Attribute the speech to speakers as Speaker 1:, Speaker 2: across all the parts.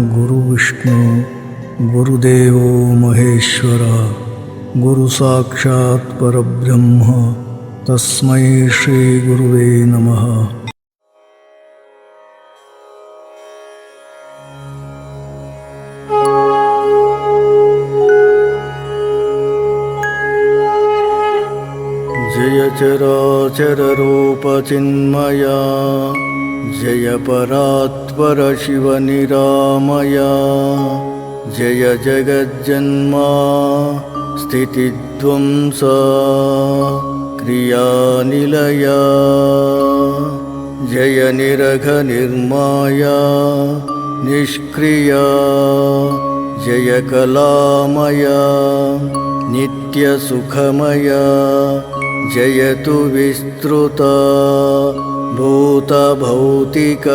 Speaker 1: ಗುರುವಿಷ್ಣು ಗುರುದೇವೋ ಮಹೇಶ್ವರ ಗುರು ಸಾಕ್ಷಾತ್ ಪರಬ್ರಹ್ಮ ತಸ್ಮೈ ಶ್ರೀ ಗುರುವೇ ನಮಃ. ಜಯ ಚರಾಚರ ರೂಪ ಚಿನ್ಮಯ ಜಯ ಪರಾತ್ಪರ ಶಿವ ನಿರಾಮಯ ಜಯ ಜಗಜ್ಜನ್ಮ ಸ್ಥಿತಿಧ್ವಂಸ ಕ್ರಿಯಾನಿಲಯ ಜಯ ನಿರಘ ನಿರ್ಮಾಯ ನಿಷ್ಕ್ರಿಯ ಜಯ ಕಲಾಮಯ ನಿತ್ಯ ಸುಖಮಯ ಜಯತು ವಿಸ್ತೃತ ಭೂತ ಭೌತಿಕ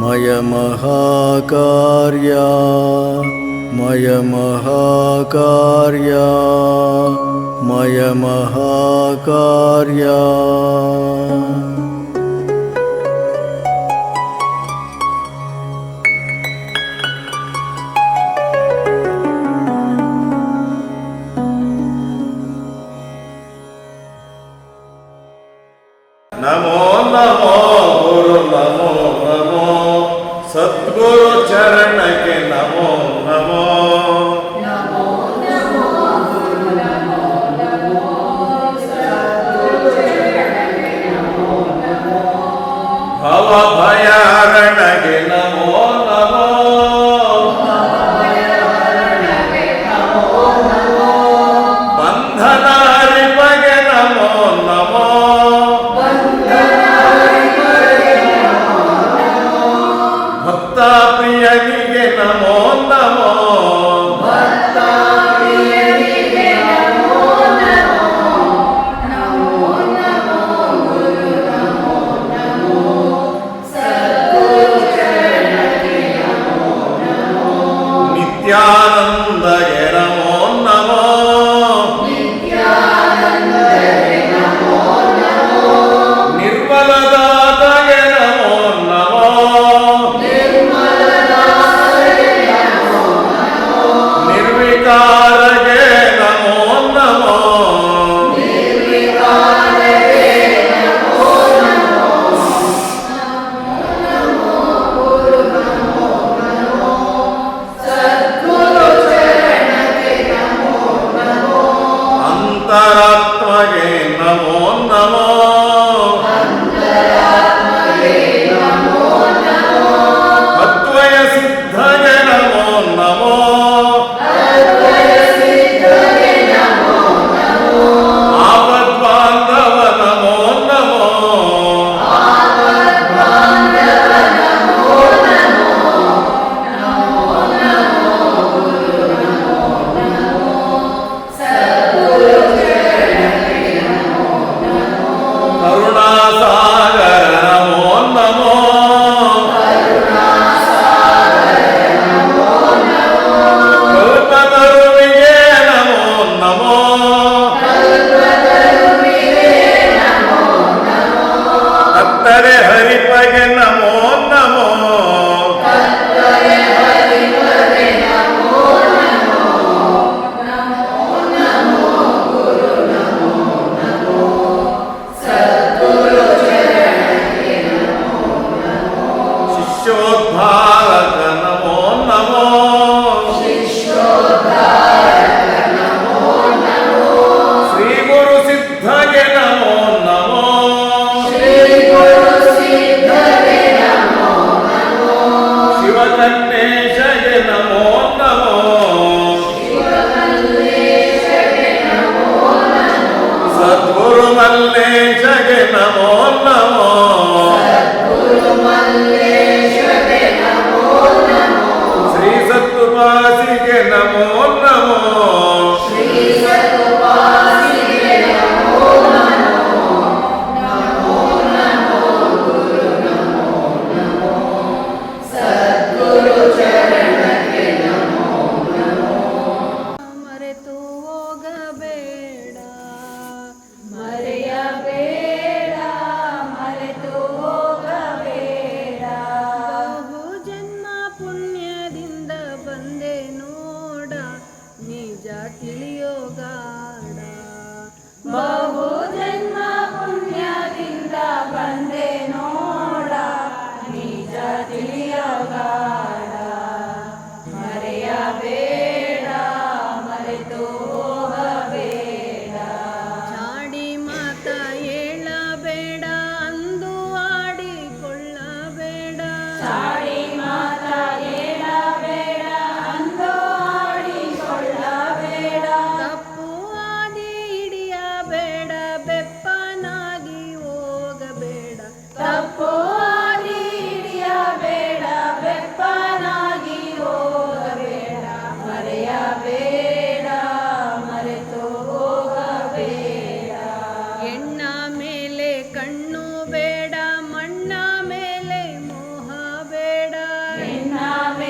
Speaker 1: ಮಯ ಮಹಾಕಾರ್ಯ ಮಯ ಮಹಾಕಾರ್ಯ ಮಯ ಮಹಾಕಾರ್ಯ.
Speaker 2: ನಮೋ ನಮೋ ಗುರು ನಮೋ ನಮೋ ಸದ್ಗುರು ಚರಣಕ್ಕೆ ನಮೋ ನಮೋ ಭವ ಭಯಾರಣಗೆ ನಮೋ ನಮೋ ಬಂಧನ ಅರಿಪಗೆ ನಮೋ ನಮೋ ಭಕ್ತ ಪ್ರಿಯನಿಗೆ ನಮೋ ನಮೋ ನಿತ್ಯಾನಂದಗೆ ನಮೋ ನಮೋ ನಿರ್ಮಲದಾತಗೆ ನಮೋ ನಮೋ ನಿರ್ವಿಕಾರಗೆ ನಮೋ ನಮೋ ಅಂತರಾತ್ಮಗೆ ನಮೋ ನಮೋ ಅದ್ವಯ ಸಿದ್ಧಗೆ ನಮೋ ನಮೋ ಆಪದ್ಬಾಂಧವ ನಮೋ ನಮೋ ಕರುಣಾಸಾಗರ ನಮೋ ನಮೋ ಕಲ್ಪತರುವಿಗೆ ನಮೋ ನಮೋ ಭಕ್ತರೆ ಹರಿಪಗೆ ನಮೋ ನಮೋ ಶಿಷ್ಯೋದ್ಧಾರಕ ನಮೋ ನಮೋ ಶ್ರೀ ಗುರು ಸಿದ್ಧಗೆ ನಮೋ ನಮೋ ಶಿವಕನ್ನೇಶಗೆ ನಮೋ ನಮೋ ಸದ್ಗುರು ಮಲ್ಲೇಶಗೆ ನಮೋ ನಮೋ ಶ್ರೀ ಸತ್ತುಪಾಸಿಗೆ ನಮೋ ನಮೋ
Speaker 3: ಮರೆತು ಹೋಗಬೇಡ ಮರೆಯಬೇಡ ಮರೆತು ಹೋಗಬೇಡ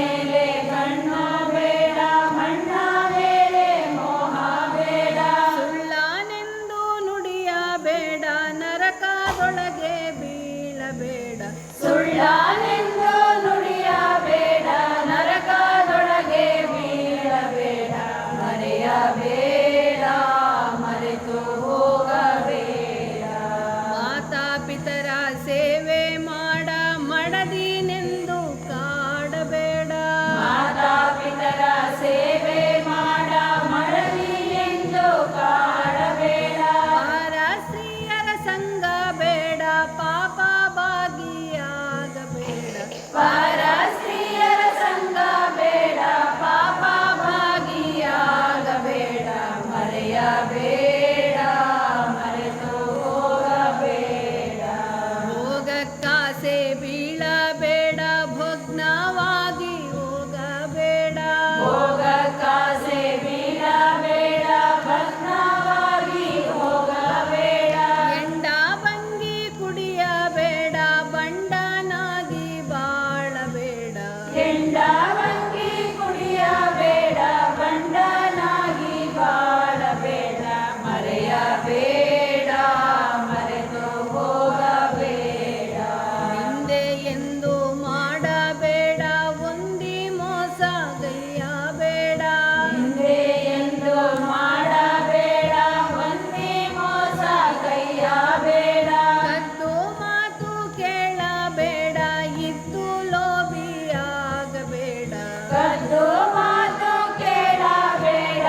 Speaker 4: ಮೇಲೆ ಕಣ್ಣ ಬೇಡ, ಮಣ್ಣ ಮೇಲೆ ಮೋಹ ಬೇಡ.
Speaker 3: ಸುಳ್ಳನೆಂದು ನುಡಿಯಬೇಡ, ನರಕದೊಳಗೆ ಬೀಳಬೇಡ.
Speaker 4: ಸುಳ್ಳನೆಂದು ನುಡಿಯಬೇಡ, ನರಕದೊಳಗೆ ಬೀಳಬೇಡ. ಮರೆಯಬೇಡ, ಮರೆತು ಹೋಗಬೇಡ.
Speaker 3: ಮಾತಾ ಪಿತರ ಸೇವೆ ಮಾಡ, ಮಡದಿನೆಂದು ಕಾಡಬೇಡ.
Speaker 4: ಮಾತಾ ಪಿತರ ಸೇವೆ ಮಾಡ, ಮಡದಿನೆಂದು ಕಾಡಬೇಡ.
Speaker 3: ಪರಸ್ತ್ರೀಯರ ಸಂಗ ಬೇಡ, ಪಾಪ ಭಾಗಿಯಾಗಬೇಡ.
Speaker 4: ಪರಸ್ತ್ರೀಯರ ಸಂಗ ಬೇಡ, ಪಾಪ ಭಾಗಿಯಾಗಬೇಡ. ಮರೆಯಬೇಡ, ಮರೆತು ಹೋಗಬೇಡ.
Speaker 3: ಭೋಗಕ್ಕಾಸೆ ಬೀಳಬೇಡ, ಭಗ್ನವಾಗಿ ಹೋಗಬೇಡ.
Speaker 4: ಭೋಗಕ್ಕಾಸೆ ಬೀಳಬೇಡ, ಭಗ್ನವಾಗಿ ಹೋಗಬೇಡ.
Speaker 3: ಎಂಡ ಬಂಗಿ ಕುಡಿಯಬೇಡ, ಬಂಡನಾಗಿ ಬಾಳಬೇಡ.
Speaker 4: ಕೆಂಡ ಬಂಗಿ ಕುಡಿಯಬೇಡ, ಬಂಡನಾಗಿ ಬಾಳಬೇಡ. ಮರೆಯಬೇಡ, ಮರೆತು ಹೋಗಬೇಡ.
Speaker 3: ನಿಂದೆ ಎಂದು ಮಾಡಬೇಡ, ಒಂದಿ ಮೋಸ ಗೈಯಬೇಡ.
Speaker 4: ಹಿಂದೆ ಎಂದು ಮಾಡಬೇಡ, ಒಂದೇ ಮೋಸ ಕೈಯಬೇಡ.
Speaker 3: ಕದ್ದು ಮಾತು ಕೇಳಬೇಡ, ಇದ್ದು ಲೋಭಿಯಾಗಬೇಡ.
Speaker 4: ಕದ್ದು ಮಾತು ಕೇಳಬೇಡ,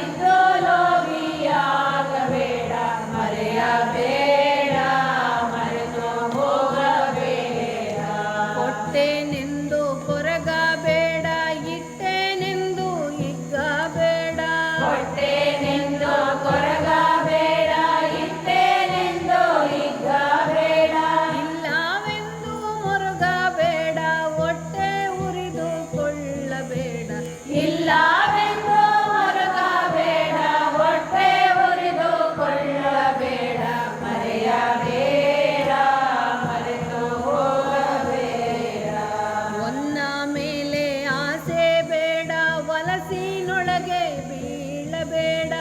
Speaker 4: ಇದ್ದು ಲೋಭಿಯಾಗಬೇಡ. ಮರೆಯಬೇಡ, ಮರೆತು ಹೋಗಬೇಡ.
Speaker 3: ಕೊಟ್ಟೆನೆಂದು ಕೊರಗಬೇಡ, ಇಟ್ಟೆನೆಂದು ಹಿಗ್ಗಬೇಡ.
Speaker 4: ಕೊಟ್ಟೆನೆಂದು ಕೊರಗಬೇಡ, ಇಟ್ಟೆನೆಂದು ಹಿಗ್ಗಬೇಡ.
Speaker 3: ಇಲ್ಲವೆಂದು ಮೊರಗಬೇಡ, ಹೊಟ್ಟೆ ಉರಿದುಕೊಳ್ಳಬೇಡ.
Speaker 4: ಇಲ್ಲವೆಂದು ಮರುಗಬೇಡ, ಹೊಟ್ಟೆ ಉರಿದುಕೊಳ್ಳಬೇಡ. ಮರೆಯಬೇಡ, ಮರೆತು ಹೋಗಬೇಡ.
Speaker 3: ಒನ್ನ ಮೇಲೆ ಆಸೆ ಬೇಡ, ವಲಸಿನೊಳಗೆ ಬೀಳಬೇಡ.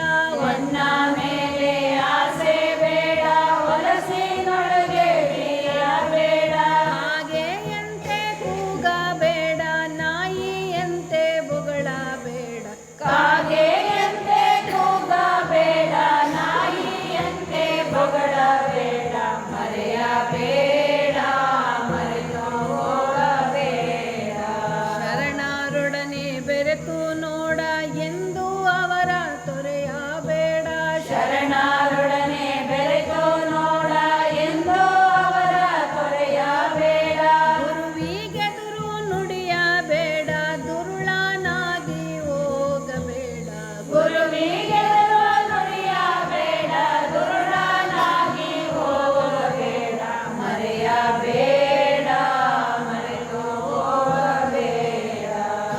Speaker 4: ಒನ್ನ ಮೇಲೆ ಆಸೆ ಬೇಡ, ಹೊಲಸಿನೊಳಗೆ ಬೀಳಬೇಡ.
Speaker 3: ಹಾಗೆಯಂತೆ ಕೂಗಬೇಡ, ನಾಯಿಯಂತೆ ಬೊಗಳಬೇಡ.
Speaker 4: ಕಾಗೆಯಂತೆ ಕೂಗಬೇಡ, ನಾಯಿಯಂತೆ ಬೊಗಳಬೇಡ. ಮರೆಯಬೇಡ, ಮರೆತು ಹೋಗಬೇಡ.
Speaker 3: ಶರಣರೊಡನೆ ಬೆರೆತು ನೋಡ, ಎಂದು ಅವರ ತೊರೆಯಬೇಡ.
Speaker 4: ಶರಣರೊಡನೆ ಬೆರೆತು ನೋಡ, ಎಂದು ಅವರ ತೊರೆಯಬೇಡ.
Speaker 3: ಗುರುವಿಗೆದುರು ನುಡಿಯಬೇಡ, ದುರುಳನಾಗಿ ಹೋಗಬೇಡ.
Speaker 4: ಗುರುವಿಗೆ ನುಡಿಯಬೇಡ, ದುರುಳನಾಗಿ ಹೋಗಬೇಡ. ಮರೆಯಬೇಡ, ಮರೆತು ಹೋಗಬೇಡ.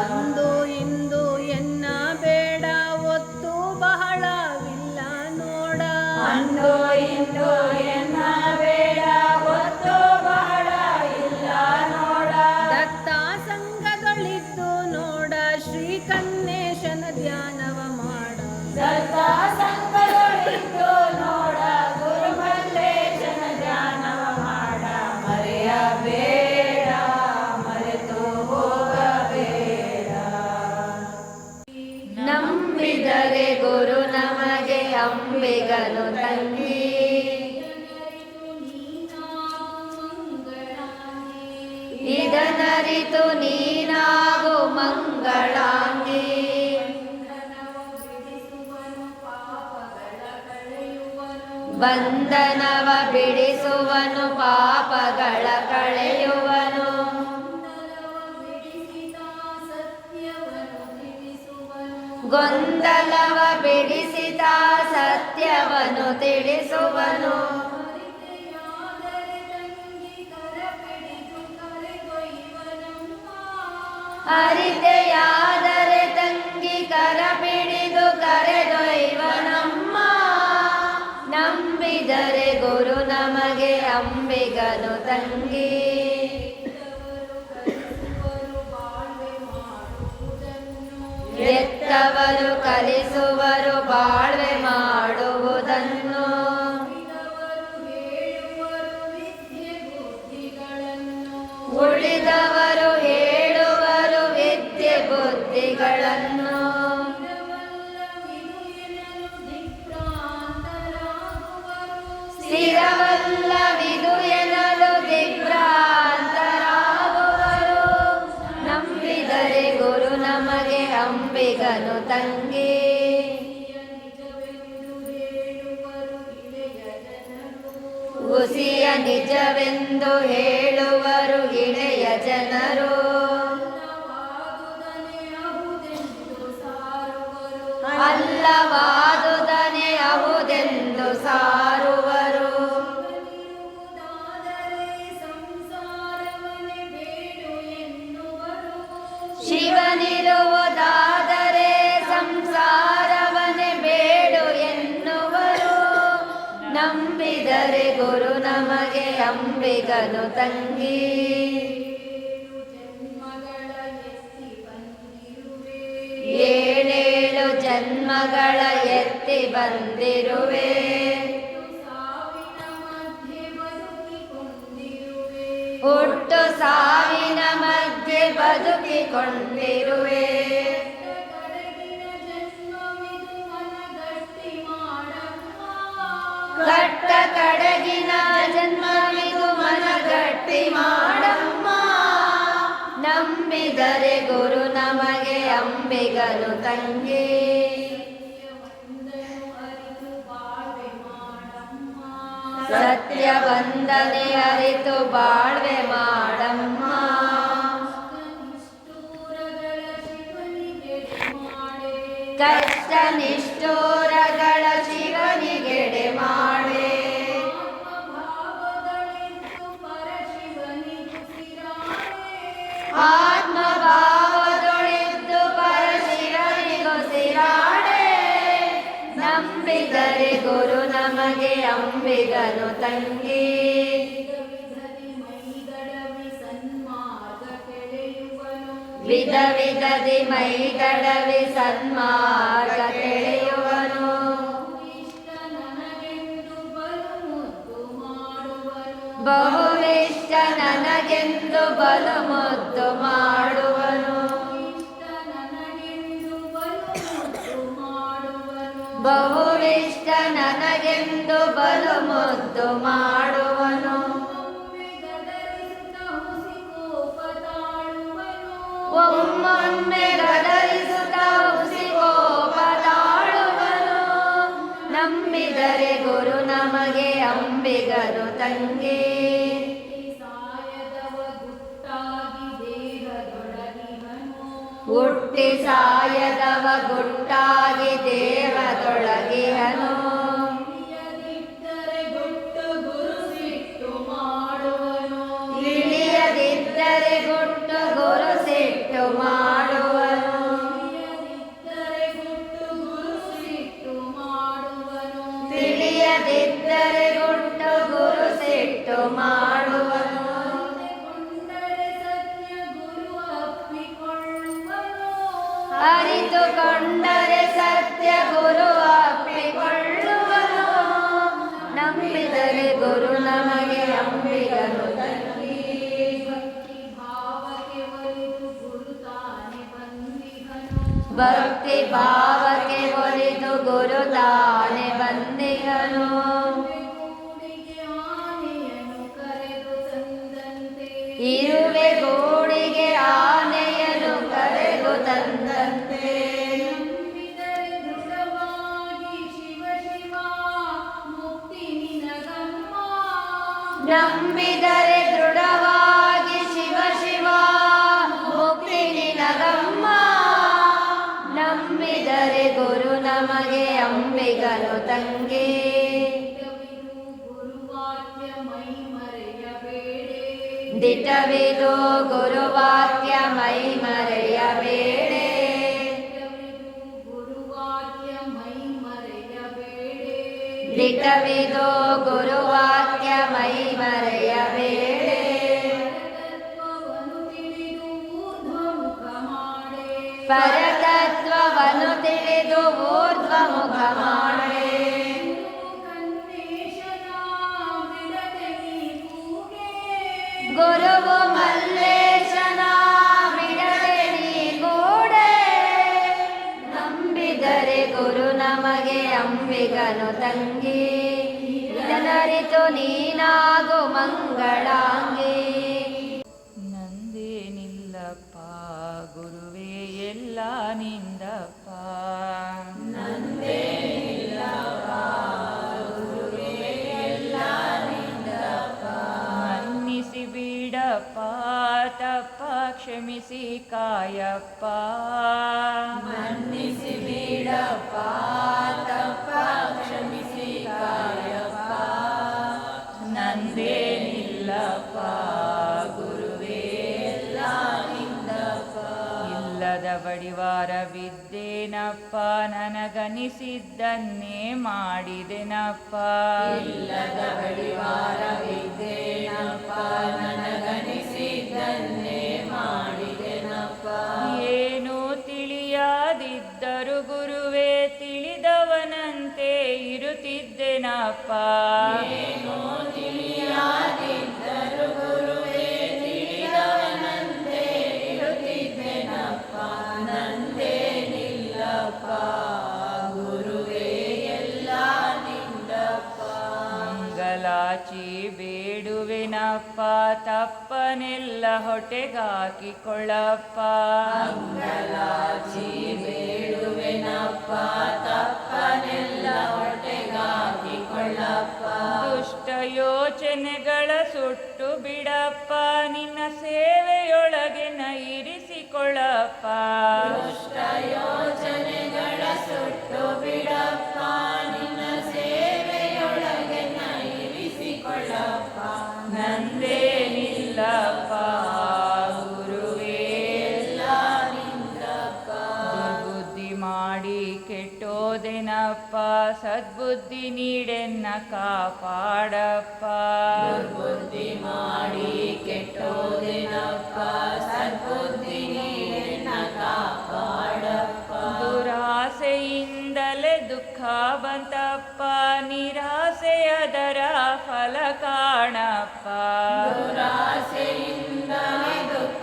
Speaker 3: ಅಂದು ಇಂದು ಎನ್ನಬೇಡ, ಒತ್ತು ಬಹಳವಿಲ್ಲ ನೋಡ.
Speaker 4: ಅಂದು ಇಂದು ಎನ್ನಬೇಡ, ಒತ್ತು ಬಹಳ ಇಲ್ಲ ನೋಡ.
Speaker 3: ದತ್ತ ಸಂಘಗಳಿದ್ದು ನೋಡ, ಶ್ರೀಕನ್ನೇಶನ ಧ್ಯಾನವ ಮಾಡ.
Speaker 4: ದತ್ತ ಸಂಘಗಳಿದ್ದು ನೋಡ, ಗುರುಮಲ್ಲೇಶನ ಧ್ಯಾನವ ಮಾಡ. ಮರೆಯಬೇಡ, ಮರೆತು ಹೋಗಬೇಡ. ನಂಬಿದರೆ ಗುರು ನಮಗೆ ಅಂಬಿಗನು ತಂಗಿ. ಇದನರಿತು ನೀನಾಗು ಮಂಗಳಾಂಗಿ. ಬಂಧನವ ಬಿಡಿಸುವನು, ಪಾಪಗಳ ಕಳೆಯುವನು. ಗೊಂದಲವ ಬಿಡಿಸಿದ ಸತ್ಯವನ್ನು ತಿಳಿಸುವನು. ಅರಿತೆಯಾದರೆ ತಂಗಿ ಕರ ಪಿಡಿದು ಕರೆದೊಯ್ವನಮ್ಮ. ನಂಬಿದರೆ ಗುರು ನಮಗೆ ಅಂಬಿಗನು ತಂಗಿ. ಎತ್ತವರು ಕಲಿಸುವರು ಬಾಳ್ವೆ ಮಾಡುವುದನ್ನು. ಉಳಿದವರು ಹೇಳುವರು ವಿದ್ಯೆ ಬುದ್ಧಿಗಳನ್ನು. ಸ್ಥಿರವಲ್ಲವಿದು ಎನ್ನಲು ದಿಗ್ಭ್ರಾಂತರಾಗುವರು. ನಂಬಿದರೆ ಗುರು ನಮಗೆ ಅಂಬಿಗನು ತಂಗಿ. ಹುಸಿಯ ನಿಜವೆಂದು ಹೇಳುವರು ಇಳೆಯ ಜನರು. ಅಲ್ಲವಾದುದನೆ ಅಹುದೆಂದು ಸಾರುವರು. ಶಿವನಿರುವುದಾದರೆ ಸಂಸಾರವನೆ ಬೇಡು ಎನ್ನುವರು. ನಂಬಿದರೆ ಗುರು ನಮಗೆ ಅಂಬಿಗನು ತಂಗಿ. ಏಳೇಳು ಜನ್ಮಗಳ ಎತ್ತಿ ಬಂದಿರುವೆ. ಹುಟ್ಟು ಸಾವಿನ ಮಧ್ಯೆ ಬದುಕಿಕೊಂಡಿರುವೆ. ಕಟ್ಟ ಕಡಗಿನ ಜನ್ಮವಿದು ಮನಗಟ್ಟಿ ಮಾಡಮ್ಮ. ನಂಬಿದರೆ ಗುರು ನಮಗೆ ಅಂಬಿಗನು ತಂಗಿ. ಸತ್ಯ ವಂದನೆ ಅರಿತು ಬಾಳ್ವೆ ಮಾಡಮ್ಮ. ಕಷ್ಟ ನಿಷ್ಠೂರಗಳ ಶಿವನಿಗೆಡೆ ಮಾಡೆ. ಆತ್ಮಭಾವದೊಳಿದ್ದು ಪರಶಿವನಿಗೊಸಿರಾಡೆ. ನಂಬಿದರೆ ಗುರು ನಮಗೆ ಅಂಬಿಗನು ತಂಗಿ. ವಿಧ ವಿಧದಿ ಮೈದಡವಿ ಸನ್ಮಾರ್ಗ ಕೆಳೆಯುವನು. ಬಹುವಿಷ್ಟ ನನಗೆಂದು ಬಲು ಮುದ್ದು ಮಾಡುವನು. ಬಹುವಿಷ್ಟ ನನಗೆಂದು ಬಲು ಮುದ್ದು ಮಾಡುವನು. ಒಮ್ಮೊಮ್ಮೆ ಗದರಿಸುತ್ತ ಹುಸಿಕೋಪ ತಾಳುವನು. ನಂಬಿದರೆ ಗುರು ನಮಗೆ ಅಂಬಿಗನು ತಂಗಿ. ಹುಟ್ಟಿ ಸಾಯದವ ಗುಟ್ಟಾಗಿ ದೇಹದೊಳಗಿಹನು. ಇಳಿಯದಿದ್ದರೆ ಗುಟ್ಟು ಗುರು ಸಿಟ್ಟು ಮಾಡುವನು. ತಿಳಿಯದಿದ್ದರೆ ಗುಟ್ಟು ಗುರು ಸಿಟ್ಟು ಮಾಡುವನು. ಅರಿತುಕೊಂಡರೆ ಸತ್ಯ ಗುರು ಅಪ್ಪಿಕೊಳ್ಳುವನು. ನಂಬಿದರೆ ಗುರು ನಮಗೆ ಅಂಬಿಗನು ತಂಗಿ. ಭಕ್ತಿ ಭಾವಕ್ಕೆ ಒಲಿದು ಗುರು ತಾನೆ ಬಂದಿಗನು. ಇರುವೆ ಗೂಡಿಗೆ ಆನೆಯನು ಕರೆದು ತಂದಂತೆ. ನಂಬಿದರೆ ದೃಢವಾಗಿ ಶಿವ ಶಿವ ಮುಕ್ತಿ ನಿನಗಮ್ಮ. ನಂಬಿದರೆ ಗುರು ನಮಗೆ ಅಂಬಿಗನು ತಂಗಿ. ದಿಟವಿದು ಗುರುವಾಕ್ಯ ಮೈ ಮರೆಯಬೇಡೆ. ದಿಟವಿದು ಗುರುವಾಕ್ಯ ಮೈ ಮರೆಯಬೇಡೆ. ಪರತತ್ವ ಅವನು ತಿಳಿದು ಊರ್ಧ್ವಮುಖ ಮಾಡಿ ಗುರುವು ಮಲ್ಲೇಶನ ಬಿಡದೆ ನೀಗೂಡೆ ನಂಬಿದರೆ ಗುರು ನಮಗೆ ಅಂಬಿಗನು ತಂಗಿ ಇದನರಿತು ನೀನಾಗು ಮಂಗಳಾಂಗಿ.
Speaker 5: ನಂದೇನಿಲ್ಲಪ್ಪ ಗುರುವೇ ಎಲ್ಲ ನಿಂದಪ್ಪ,
Speaker 3: ನಂದೇನಿಲ್ಲಪ್ಪ ಗುರುವೇ ಎಲ್ಲ ನಿಂದಪ್ಪ.
Speaker 5: ಮನ್ನಿಸಿ ಬಿಡಪ್ಪ ತಪ್ಪ ಕ್ಷಮಿಸಿ ಕಾಯಪ್ಪ,
Speaker 3: ಮನ್ನಿಸಿ ಬಿಡಪ್ಪ ತಪ್ಪ ಕ್ಷಮಿಸಿ ಕಾಯಪ್ಪ.
Speaker 5: ನಂದೇನಿಲ್ಲಪ್ಪ ಗುರುವೇ
Speaker 3: ಎಲ್ಲ ನಿಂದಪ್ಪ.
Speaker 5: ಇಲ್ಲದ ಬಡಿವಾರವಿದ್ದೇನಪ್ಪ ನನಗನಿಸಿದ್ದನ್ನೇ ಮಾಡಿದೆನಪ್ಪ,
Speaker 3: ಇಲ್ಲದ ಬಡಿವಾರವಿದ್ದೇನಪ್ಪ ನನಗನಿಸಿದ್ದನ್ನೇ ಮಾಡಿದೆನಪ್ಪ.
Speaker 5: ಏನು ತಿಳಿಯದಿದ್ದರು ಗುರುವೇ ತಿಳಿದವನಂತೆ ಇರುತ್ತಿದ್ದೆನಪ್ಪ,
Speaker 3: ಏನೋ ತಿಳಿಯದಿದ್ದರು ಗುರುವೇ ತಿಳಿದವನಂತೆ ಇರುತ್ತಿದ್ದೆನಪ್ಪ. ನಂದೇನಿಲ್ಲಪ್ಪ ಗುರುವೇ ಎಲ್ಲ ನಿಂದಪ್ಪ.
Speaker 5: ಮಂಗಲಾಚಿ ಬೇಡುವೆನಪ್ಪ ತಪ್ಪನೆಲ್ಲ ಹೊಟ್ಟೆಗಾಕಿಕೊಳ್ಳಪ್ಪ,
Speaker 3: ಮಂಗಲಾಚಿ ಬೇಡುವೆನಪ್ಪ ತಪ್ಪನೆಲ್ಲ ಹೊಟ್ಟೆಗಾಕಿಕೊಳ್ಳಪ್ಪ.
Speaker 5: ದುಷ್ಟ ಯೋಚನೆಗಳ ಸುಟ್ಟು ಬಿಡಪ್ಪ ನಿನ್ನ ಸೇವೆಯೊಳಗೆ ಇರಿಸಿಕೊಳ್ಳಪ್ಪ,
Speaker 3: ದುಷ್ಟ ಯೋಚನೆಗಳ ಸುಟ್ಟು ಬಿಡಪ್ಪ ನಿನ್ನ ಸೇವೆಯೊಳಗೆ ಇರಿಸಿಕೊಳ್ಳಪ್ಪ.
Speaker 5: ನಂದೇನಿಲ್ಲಪ್ಪ ಗುರುವೇ
Speaker 3: ಎಲ್ಲ ನಿಂದಪ್ಪ.
Speaker 5: ದುರ್ಬುದ್ಧಿ ಮಾಡಿ ಕೆಟ್ಟೋದೆನಪ್ಪ ಸದ್ಬುದ್ಧಿ ನೀಡೆನ್ನ ಕಾಪಾಡಪ್ಪ,
Speaker 3: ದುರ್ಬುದ್ಧಿ ಮಾಡಿ ಕೆಟ್ಟೋದೆನಪ್ಪ ಸದ್ಬುದ್ಧಿ ನೀಡೆನ್ನ ಕಾಪಾಡಪ್ಪ.
Speaker 5: ದುರಾಸೆಯಿಂದಲೇ ದುಃಖ ಬಂತಪ್ಪ ನಿರಾಸೆಯದರ ಫಲ ಕಾಣಪ್ಪ,
Speaker 3: ದುರಾಸೆಯಿಂದಲೇ ದುಃಖ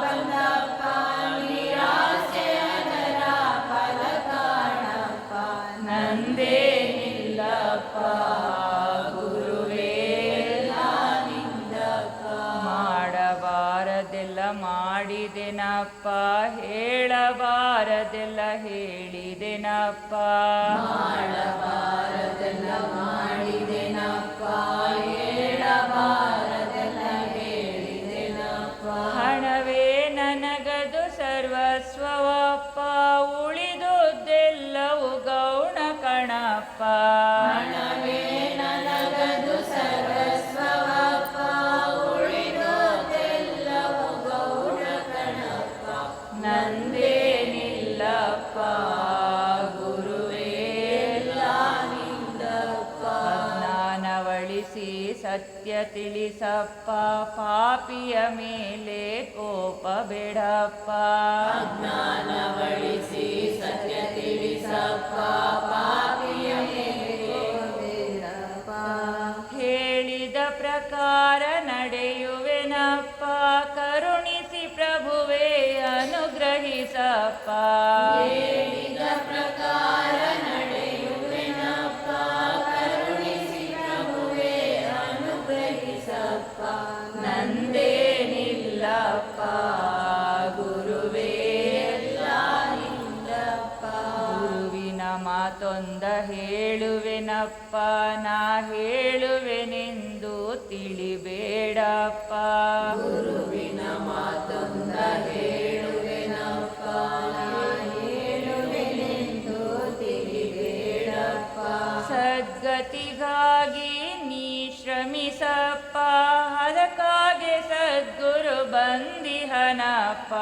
Speaker 3: ಬಂದಪ್ಪ ನಿರಾಸೆಯದರ ಫಲ ಕಾಣಪ್ಪ.
Speaker 5: ನಂದೇನಿಲ್ಲಪ್ಪ ಗುರುವೇ
Speaker 3: ಎಲ್ಲ ನಿಂದಪ್ಪ.
Speaker 5: ಮಾಡಬಾರದೆಲ್ಲ ಮಾಡಿದೆನಪ್ಪ ಹೇಳಬಾರದೆಲ್ಲ ಹೇಳಿದೆನಪ್ಪ,
Speaker 3: ಮಾಡಬಾರದೆಲ್ಲ ಮಾಡಿದೆನಪ್ಪ ಹೇಳಬಾರದೆಲ್ಲ ಹೇಳಿದೆನಪ್ಪ.
Speaker 5: ಹಣವೇ ನನಗದು ಸರ್ವಸ್ವವಪ್ಪ ಉಳಿದುದೆಲ್ಲವು ಗೌಣ ಕಣಪ್ಪ,
Speaker 3: ಹಣವೇ ನನಗದು ಸರ್ವಸ್ವವಪ್ಪ ಉಳಿದೋದೆಲ್ಲವೂ ಗೌಣ ಕಣಪ್ಪ.
Speaker 5: ನಂದೇನಿಲ್ಲಪ್ಪ ಗುರುವೇ
Speaker 3: ಎಲ್ಲ ನಿಂದಪ್ಪ.
Speaker 5: ಅಜ್ಞಾನವಳಿಸಿ ಸತ್ಯ ತಿಳಿಸಪ್ಪ ಪಾಪಿಯ ಮೇಲೆ ಕೋಪ ಬೇಡಪ್ಪ,
Speaker 3: ಅಜ್ಞಾನವಳಿಸಿ ಸತ್ಯ ತಿಳಿಸಪ್ಪ ಪಾಪಿಯ ಮೇಲೆ ಬೇಡಪ್ಪ.
Speaker 5: ಹೇಳಿದ ಪ್ರಕಾರ ನಡೆಯುವೆನಪ್ಪ ಕರುಣಿಸಿ ಪ್ರಭುವೇ ಅನುಗ್ರಹಿಸಪ್ಪ,
Speaker 3: ಹೇಳಿದ ಪ್ರಕಾರ ನಡೆಯುವೆನಪ್ಪ ಕರುಣಿಸಿ ಪ್ರಭುವೇ ಅನುಗ್ರಹಿಸಪ್ಪ.
Speaker 5: ನಂದೇನಿಲ್ಲಪ್ಪ ಗುರುವೇ
Speaker 3: ಎಲ್ಲ ನಿಂದಪ್ಪ.
Speaker 5: ಗುರುವಿನ ಮಾತೊಂದ ಹೇಳುವೆನಪ್ಪ ನಾ ಹೇಳುವೆನೆಂದು ತಿಳಿಬೇಡಪ್ಪ,
Speaker 3: ಗುರುವಿನ ಮಾತೊಂದ ಹೇಳುವೆನಪ್ಪ ನಾ ಹೇಳುವೆನೆಂದು ತಿಳಿಬೇಡಪ್ಪ.
Speaker 5: ಸದ್ಗತಿಗಾಗಿ ನೀ ಶ್ರಮಿಸಪ್ಪ ಅದಕ್ಕಾಗಿ ಸದ್ಗುರು ಬಂದಿಹನಪ್ಪ,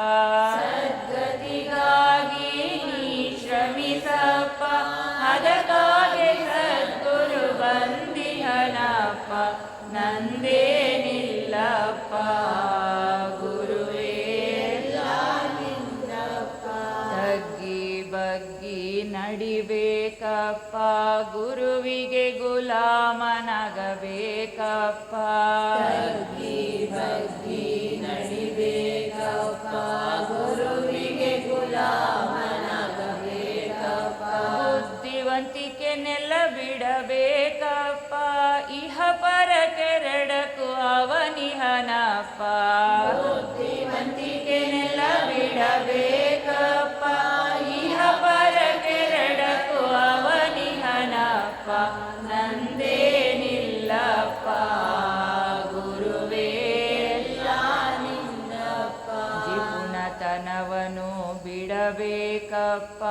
Speaker 3: ಸದ್ಗತಿಗಾಗಿ
Speaker 5: ನೀ ಶ್ರಮಿಸಪ್ಪ ಅದಕ್ಕಾಗಿ ಸದ್ಗುರು ಬಂದಿಹನಪ್ಪ. ನಂದೇನಿಲ್ಲಪ್ಪ ಗುರುವೇ
Speaker 3: ಎಲ್ಲ ನಿಂದಪ್ಪ.
Speaker 5: ತಗ್ಗಿ ಬಗ್ಗಿ ನಡಿಬೇಕಪ್ಪ, ಗುರುವಿಗೆ ಗುಲಾಮನಾಗಬೇಕಪ್ಪ.
Speaker 3: ತಗ್ಗಿ ಬಗ್ಗಿ ನಡಿಬೇಕಪ್ಪ, ಗುರುವಿಗೆ ಗುಲಾಮನಾಗಬೇಕಪ್ಪ.
Speaker 5: ಬುದ್ಧಿವಂತಿಕೆನೆಲ್ಲ ಬಿಡಬೇಕಪ್ಪ, ಇಹ ಪರಕೆರಡಕ್ಕೂ ಅವನಿಹನಪ್ಪ.
Speaker 3: ಬುದ್ಧಿವಂತಿಕೆನೆಲ್ಲ ಬಿಡಬೇಕಪ್ಪ,
Speaker 5: ಇಹ ಪರಕೆರಡಕ್ಕೂ ಅವನಿಹನಪ್ಪ. ನಂದೇನಿಲ್ಲಪ್ಪ, ಗುರುವೇ
Speaker 3: ಎಲ್ಲ ನಿನ್ನಪ್ಪ.
Speaker 5: ಜಿಪುಣತನವನು ಬಿಡಬೇಕಪ್ಪ,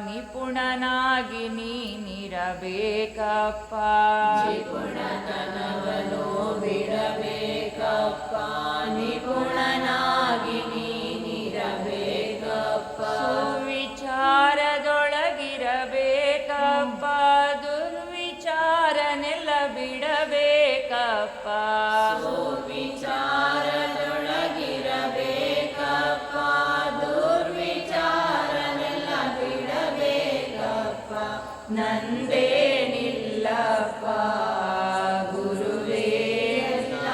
Speaker 5: ನಿಪುಣನಾಗಿ ನೀನಿರಬೇಕಪ್ಪ.
Speaker 3: ಜಿಪುಣತನವನು ಬಿಡಬೇಕಪ್ಪ, ನಿಪುಣನಾಗಿ ನೀನಿರಬೇಕಪ್ಪ.
Speaker 5: ಸುವಿಚಾರದೊಳಗಿರಬೇಕಪ್ಪ, ದುರ್ವಿಚಾರನೆಲ್ಲ ಬಿಡಬೇಕಪ್ಪ.
Speaker 3: ವಿಚಾರದೊಳಗಿರಬೇಕಪ್ಪ, ದುರ್ವಿಚಾರನೆಲ್ಲ ಬಿಡಬೇಕಪ್ಪ.
Speaker 5: ನಂದೇನಿಲ್ಲಪ್ಪ, ಗುರುವೇ
Speaker 3: ಎಲ್ಲ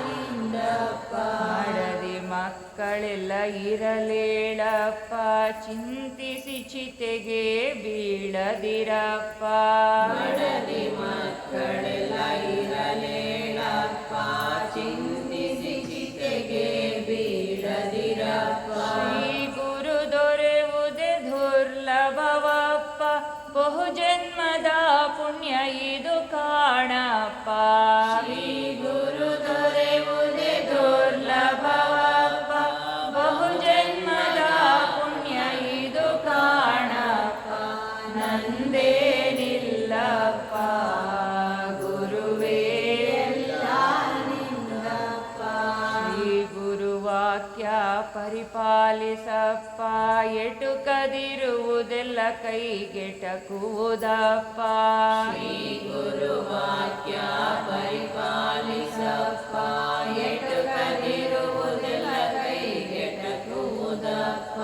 Speaker 3: ನಿಂದಪ್ಪ.
Speaker 5: ಮಾಡದಿ ಮಕ್ಕಳೆಲ್ಲ ಇರಲೇಳಪ್ಪ, ಚಿಂತಿಸಿ ಚಿತೆಗೆ ಬೀಳದಿರಪ್ಪ.
Speaker 3: ಮಡದಿ ಮಕ್ಕಳೆಲ್ಲ ಇರಲೇಳಪ್ಪ, ಚಿಂತಿಸಿ ಚಿತೆಗೆ ಬೀಳದಿರಪ್ಪ.
Speaker 5: ಶ್ರೀ ಗುರು ದೊರೆಯುವುದೇ ದುರ್ಲಭವಪ್ಪ, ಬಹುಜನ್ಮದ ಪುಣ್ಯ ಇದು ಕಾಣಪ್ಪ.
Speaker 3: ಶ್ರೀ ಗುರು ದೊರೆಯುವುದೇ ದುರ್ಲಭವಪ್ಪ,
Speaker 5: ಬಹುಜನ್ಮದ ಪುಣ್ಯ ಇದು ಕಾಣಪ್ಪ. ನಂದೇನಿಲ್ಲಪ್ಪ, ಗುರುವೇ
Speaker 3: ಎಲ್ಲ ನಿನ್ನಪ್ಪ.
Speaker 5: ಶ್ರೀ ಗುರುವಾಕ್ಯ ಪರಿಪಾಲಿಸಪ್ಪ, ಎಟುಕದಿರುವುದೆಲ್ಲ ಕೈಗೆಟಕುವುದಪ್ಪ.
Speaker 3: ಶ್ರೀ ಗುರುವಾಕ್ಯ ಪರಿಪಾಲಿಸಪ್ಪ, ಎಟುಕದಿರುವುದೆಲ್ಲ ಕೈಗೆಟಕುವುದಪ್ಪ.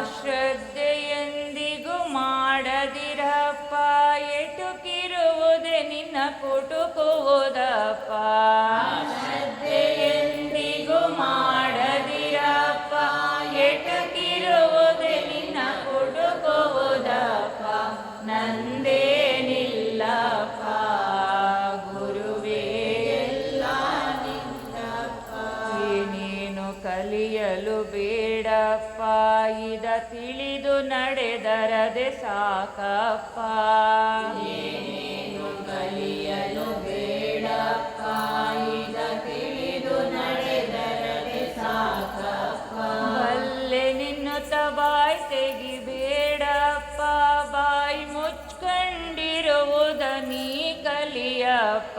Speaker 5: ಅಶ್ರದ್ಧೆಯೆಂದಿಗೂ ಮಾಡದಿರಪ್ಪ, ಎಟುಕಿರುವುದೇ ನಿನ್ನ ಕುಟುಕುವುದಪ್ಪ.
Speaker 3: ಶ್ರದ್ಧೆಯೆಂದಿಗೂ
Speaker 5: ಮಾಡದಿರಪ್ಪ, ಎಟುಕಿರುವುದೇ ನಿನ್ನ ಕುಟುಕುವುದಪ್ಪ. ನಂದೇನಿಲ್ಲಪ್ಪ, ಗುರುವೇ
Speaker 3: ಎಲ್ಲ ನಿನ್ನಪ್ಪ.
Speaker 5: ನೀನು ಕಲಿಯಲು ಬೇಡಪ್ಪ, ಇದ ತಿಳಿದು ನಡೆದರದೆ ಸಾಕಪ್ಪ.
Speaker 3: ಏನೇನು ಕಲಿಯಲು ಬೇಡಪ್ಪ, ಇದ ತಿಳಿದು ನಡೆದರದೆ ಸಾಕಪ್ಪ.
Speaker 5: ಬಲ್ಲೆ ನಿನ್ನುತ್ತ ಬಾಯಿ ತೆಗಿಬೇಡಪ್ಪ, ಬಾಯಿ ಮುಚ್ಕೊಂಡಿರುವುದ ನೀ ಕಲಿಯಪ್ಪ.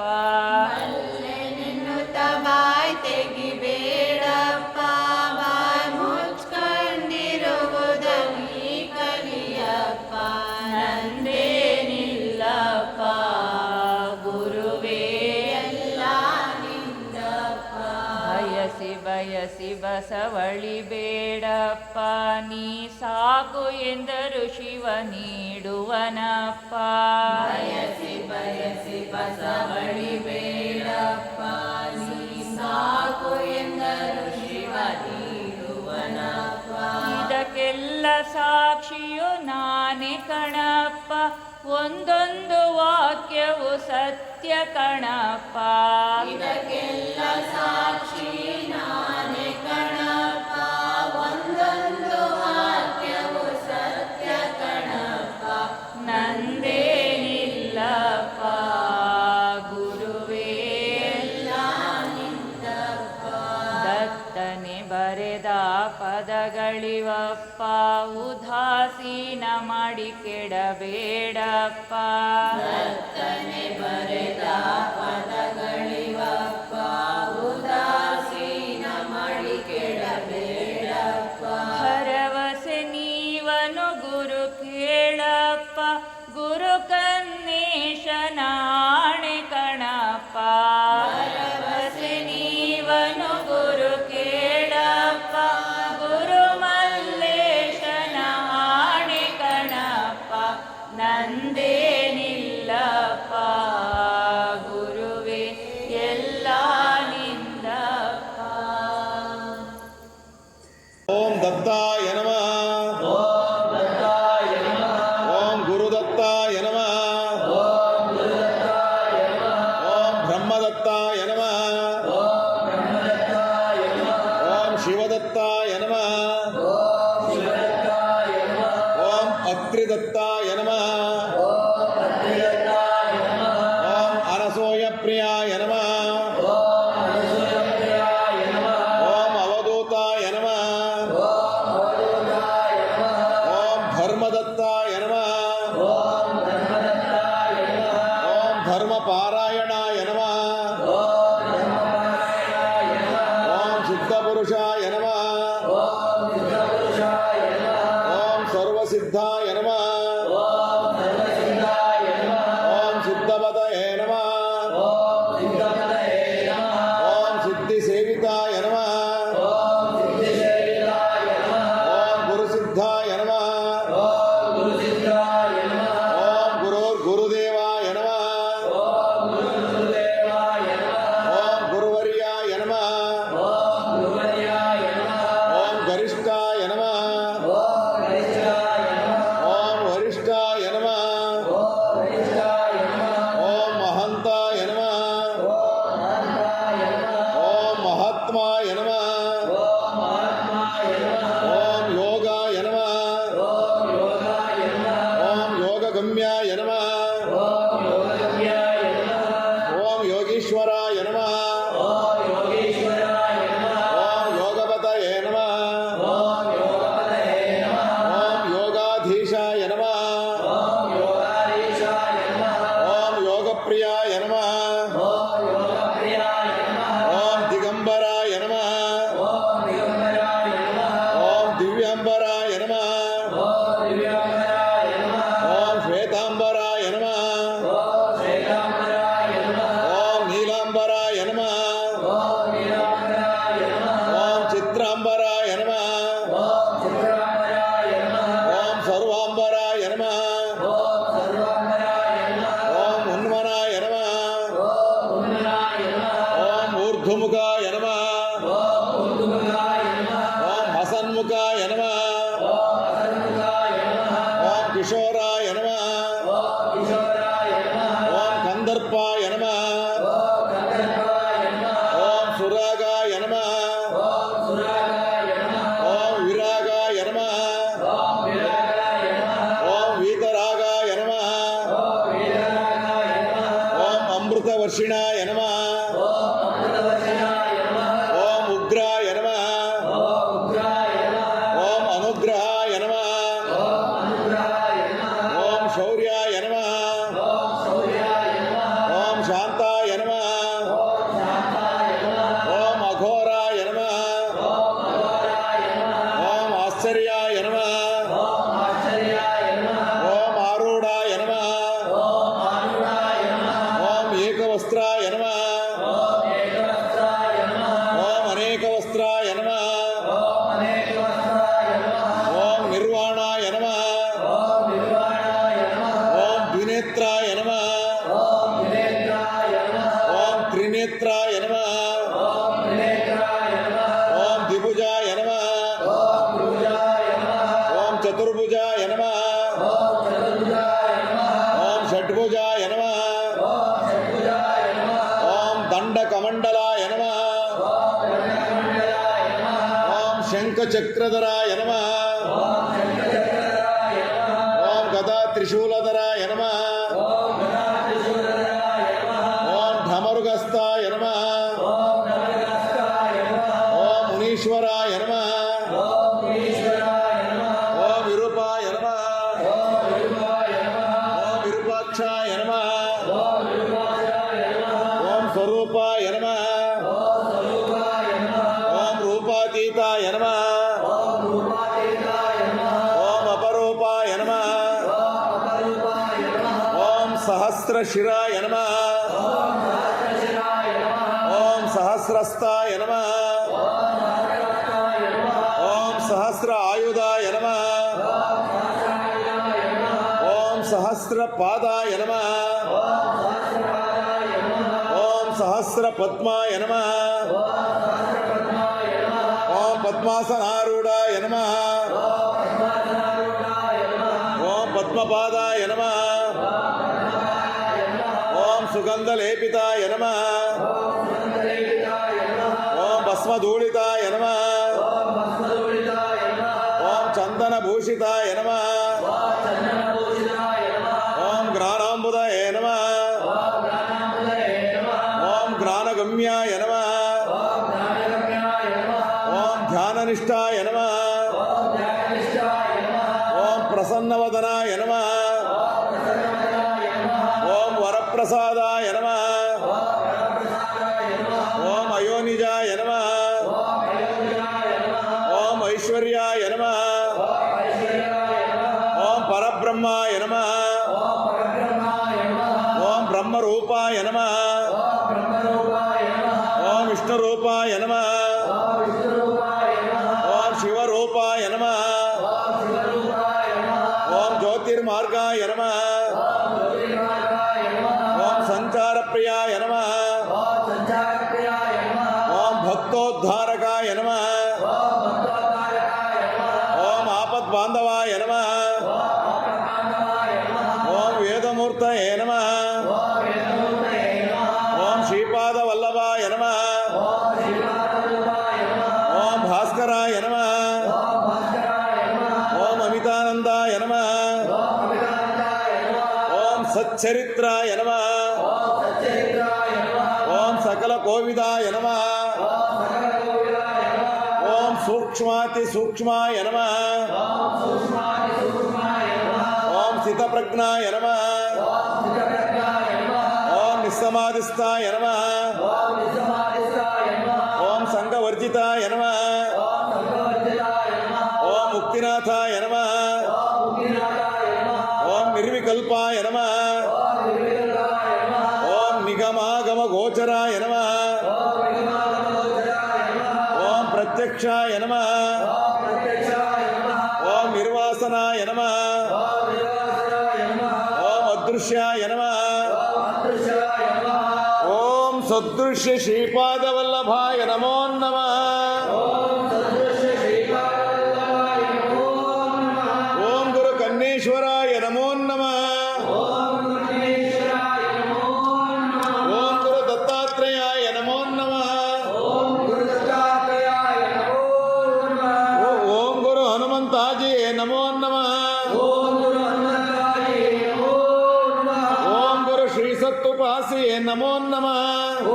Speaker 3: ಅಲ್ಲೇ ನಿನ್ನುತ್ತ ಬಾಯ್ ತೆಗಿಬೇಡಪ್ಪ, ಬಾಯ್ ಮುಚ್ಕೊಂಡಿರುವುದ ನೀ ಕಲಿಯಪ್ಪ.
Speaker 5: ನಂದೇನಿಲ್ಲಪ್ಪ, ಗುರುವೇ
Speaker 3: ಎಲ್ಲ ನಿಂದಪ್ಪ.
Speaker 5: ಬಯಸಿ ಬಯಸಿ ಬಸವಳಿ ಬೇಡಪ್ಪ, ನೀ ಸಾಕು ಎಂದರು ಶಿವ ನೀಡುವನಪ್ಪ.
Speaker 3: ಬಯಸಿ ಬಯಸಿ ಬಸವಳಿ ಬೇಡಪ್ಪ, ನೀ ಸಾಕು ಎಂದರು ಶಿವ ನೀಡುವನಪ್ಪ.
Speaker 5: ಇದಕ್ಕೆಲ್ಲ ಸಾಕ್ಷಿಯು ನಾನೇ ಕಣಪ್ಪ, ಒಂದೊಂದು ವಾಕ್ಯವು ಸತ್ಯ ಕಣಪ್ಪ.
Speaker 3: ಇದಕ್ಕೆಲ್ಲ ಸಾಕ್ಷಿ ನಾನೇ ಕಣಪ್ಪ, ಒಂದೊಂದು ವಾಕ್ಯವು ಸತ್ಯ ಕಣಪ್ಪ.
Speaker 5: ನಂದೇನಿಲ್ಲಪ್ಪ, ಗುರುವೇ
Speaker 3: ಎಲ್ಲ ನಿಂದಪ್ಪ.
Speaker 5: ದತ್ತನೆ ಬರೆದ ಪದಗಳಿವಪ್ಪ, ಉದಾಸೀನ ಮಾಡಿ ಕೆಡಬೇಡಪ್ಪ.
Speaker 3: ದತ್ತನೆ ಬರೆದ ಪದಗಳಿವಪ್ಪ, ಉದಾಸೀನ ಮಾಡಿ ಕೆಡಬೇಡಪ್ಪ.
Speaker 5: ಭರವಸೆ ನೀವನು ಗುರು ಕೇಳಪ್ಪ, ಗುರು ಕನ್ನೇಶನಾಣೆ ಕಣಪ್ಪ.
Speaker 3: ಭರವಸೆ
Speaker 5: ನೀವನು ಗುರು ಕೇಳಪ್ಪ, ಗುರು ಮಲ್ಲೇಶನ ಆಣೆ ಕಣಪ್ಪ.
Speaker 6: ಭದ್ರಿದತ್ತಾಯ ನಮಃ. ಓಂ ಅನಸೂಯ ಪ್ರಿಯಾಯ ನಮಃ. ಓಂ ಅವಧೂತಾಯ ನಮಃ. ಓಂ ಧರ್ಮದತ್ತಾಯ ನಮಃ. ಓಂ ಧರ್ಮಪಾರಾಯಣಾಯ ನಮಃ. ಓಂ ಸಿದ್ಧಪುರುಷಾಯ ನಮಃ. ಓಂ ಸರ್ವಸಿದ್ಧಾಯ ನಮಃ. ಓಂ ಸಿದ್ಧಪದಯೇ ನಮಃ. ಓಂ ಸಿದ್ಧಿಸೇವಿತಾಯ ನಮಃ. ಓಂ ಗುರುಸಿದ್ಧಾಯ ನಮಃ. ಓಂ ಗುರುದೇವಾಯ ನಮಃ. ಓಂ ಗುರುವರ್ಯಾಯ ನಮಃ. ಓಂ ಗರಿಷ್ಠಾಯ ನಮಃ. ಓಂ ವರಿಷ್ಠಾಯ ನಮಃ. ಓಂ ಮಹಂತಾಯ ನಮಃ. ಓಂ ಮಹಾತ್ಮಾಯ ನಮಃ. ಓಂ ಯೋಗಾಯ ನಮಃ. ಓಂ ಯೋಗಗಮ್ಯಾಯ ನಮಃ. ಓಂ ಯೋಗೀಶ್ವರಾಯ ನಮಃ. ಓಂ ಯೋಗಪತಯೇ ನಮಃ. ಓಂ ಯೋಗಾಧೀಶಾಯ ನಮಃ. ಓಂ ಯೋಗಪ್ರಿಯಾಯ ನಮಃ. ಓಂ ದಿಗಂಬರಾಯ ನಮಃ. ಓಂ ದಿವ್ಯಾಂಬರಾಯ ನಮಃ. ಓಂ ಶ್ವೇತಾಂಬರಾಯ ನಮಃ. ಓಂ ನೀಲಾಂಬರಾಯ ನಮಃ. ಓಂ ಚಿತ್ರಾಂಬರಾಯ ನಮಃ. ಓಂ ಸರ್ವಾಂಬರಾಯ ನಮಃ. ಓಂ ಉನ್ಮನಾಯ ನಮಃ. ಓಂ ಊರ್ಧ್ವಮುಖಾಯ ನಮಃ. ಓಂ ಹಸನ್ಮುಖಾಯ ನಮಃ. ಓಂ ಕಿಶೋರಾಯ ನಮಃ. ಓಂ ಕಂದರ್ಪಾಯ ನಮಃ. ಓಂ ಸುರಾಗಾಯ ನಮಃ. ಓಂ ವಿರಾಗಾಯ ನಮಃ. ಓಂ ವೀತರಾಗಾಯ ನಮಃ. ಓಂ ಅಮೃತವರ್ಷಿಣಾಯ ನಮಃ. ಓಂ ಉಗ್ರಾಯ ನಮಃ. ಓಂ ಅನುಗ್ರಹಾಯ ನಮಃ. ಓಂ ಶೌರ್ಯಾಯ ನಮಃ. ಓಂ ಶಾಂತಾಯ ನಮಃ. ಓಂ ಅಘೋರಾಯ ನಮಃ. ಓಂ ಆಶ್ಚರ್ಯಾಯ ನಮಃ. ಓಂ ಆರೂಢಾಯ ನಮಃ. ಓಂ ಏಕವಸ್ತ್ರಾಯ ನಮಃ. ಓಂ ಅನೇಕವಸ್ತ್ರಾಯ ನಮಃ. ಓಂ ನಿರ್ವಾಣಾಯ ನಮಃ. ಓಂ ದ್ವಿನೇತ್ರಾಯ ನಮಃ. ಓಂ ತ್ರಿನೇತ್ರಾಯ ನಮಃ. ಓಂ ದ್ವಿಭುಜಾಯ ನಮಃ. ಓಂ ಚತುರ್ಭುಜಾಯ ನಮಃ. ಓಂ ಷಡ್ಭುಜಾಯ ನಮಃ. ಓಂ ದಂಡಕಮಂಡಲಾಯ ನಮಃ. ಓಂ ಶಂಖಚಕ್ರಧರಾಯ ನಮಃ. ಓಂ ಗದಾ ತ್ರಿಶೂಲಧರಾಯ ನಮಃ. ಓಂ ಢಮರುಗಸ್ತಾಯ ನಮಃ. ಓಂ ಮುನೀಶ್ವರಾಯ ನಮಃ. ಓಂ ವಿರೂಪಾಯ ನಮಃ. ಓಂ ವಿರೂಪಾಕ್ಷಾಯ ನಮಃ. ಓಂ ಸ್ವರೂಪಾಯ ನಮಃ. ಓಂ ರೂಪಾತೀತಾಯ ನಮಃ. ಓಂ ಅಪರೂಪಾಯ ನಮಃ. ಓಂ ಸಹಸ್ರಶಿರಾಯ ನಮಃ. ಓಂ ಸಹಸ್ರಸ್ತಾಯ ನಮಃ. ಓಂ ಸಹಸ್ರ ಆಯುಧಾಯ ನಮಃ. ಓಂ ಸಹಸ್ರ ಪಾದಾಯ ನಮಃ. ಓಂ ಸಹಸ್ರ ಪದ್ಮಾಯ ನಮಃ. ಓಂ ಪದ್ಮಾಸನಾರೂಢಾಯ ನಮಃ. ಓಂ ಪದ್ಮಪಾದಾಯ ನಮಃ. ಓಂ ಸುಗಂಧಲೇಪಿತಾಯ ನಮಃ. ಓಂ ಭಸ್ಮಧೂಳಿತಾಯ ನಮಃ. ಓಂ ಚಂದ ಚಂದನಭೂಷಿತಾಯ ನಮಃ ಓಂ ಜ್ಞಾನಾಂಬುದಾಯ ನಮಃ ಓಂ ಜ್ಞಾನಗಮ್ಯಾಯ ನಮಃ ಓಂ ಧ್ಯಾನನಿಷ್ಠಾಯ ನಮಃ ಓಂ ಪ್ರಸನ್ನವದನಾಯ ನಮಃ ಓಂ ವರಪ್ರಸಾದಾಯ ನಮಃ ಓಂ ಅಯೋನಿಜಾಯ ನಮಃ ಓಂ ಐಶ್ವರ್ಯಾಯ ನಮಃ ಓಂ ಪರಬ್ರಹ್ಮಾಯ ನಮಃ ಓಂ ಬ್ರಹ್ಮರೂಪಾಯ ನಮಃ ಓಂ ವಿಷ್ಣುರೂಪಾಯ ನಮಃ ಓಂ ಶಿವರೂಪಾಯ ನಮಃ ಓಂ ಜ್ಯೋತಿರ್ಮಾರ್ಗಾಯ ನಮಃ ಓಂ ಸಂಚಾರಪ್ರಿಯಾಯ ನಮಃ ಓಂ ಭಕ್ತೋದ್ಧಾರಕಾಯ ನಮಃ ಓಂ ಆಪದ್ಬಾಂಧವಾಯ ನಮಃ ಓಂ ವೇದಮೂರ್ತಯೇ ನಮಃ ಓಂ ಶ್ರೀಪಾದವಲ್ಲಭಾಯ ನಮಃ ಓಂ ಭಾಸ್ಕರಾಯ ನಮಃ ಓಂ ಅಮಿತಾನಂದಾಯ ನಮಃ ಓಂ ಸಚ್ಚರಿತ್ರಾಯ ನಮಃ ಓಂ ಸಕಲ ಕೋವಿದಾಯ ನಮಃ ಓಂ ಸೂಕ್ಷ್ಮಾತಿ ಸೂಕ್ಷ್ಮಾಯ ನಮಃ ಓಂ ಸ್ಥಿತಪ್ರಜ್ಞಾಯ ನಮಃ ಓಂ ನಿಸ್ಸಮಾಧಿಸ್ಥಾಯ ನಮಃ ಓಂ ಸಂಘವರ್ಜಿತಾಯ ನಮಃ ಓಂ ಮುಕ್ತಿನಾಥಾಯ ನಮಃ ಓಂ ನಿರ್ವಿಕಲ್ಪಾಯ ನಮಃ ಓಂ ನಿಗಮಾಗಮ ಗೋಚರಾಯ ನಮಃ ಓಂ ಪ್ರತ್ಯಕ್ಷಾಯ ನಮಃ ಓಂ ನಿರ್ವಾಸನಾಯ ನಮಃ ಓಂ ಅದೃಶ್ಯಾಯ ನಮಃ ಓಂ ಸದೃಶ್ಯ ಶ್ರೀಪಾದವಲ್ಲಭಾಯ ನಮೋ ನಮಃ ಓಂ ಗುರು ಕನ್ನೇಶ್ವರಾಯ ನಮೋ ನಮಃ ಓಂ ಗುರು ದತ್ತಾತ್ರೇಯಾಯ ನಮೋ ನಮಃ ಓಂ ಗುರು ಹನುಮಂತಾಜಿಯೇ ನಮೋ ನಮಃ ಓಂ ಗುರು ಶ್ರೀ ಸತ್ತುಪಾಸಿಯೇ ನಮೋ ನಮಃ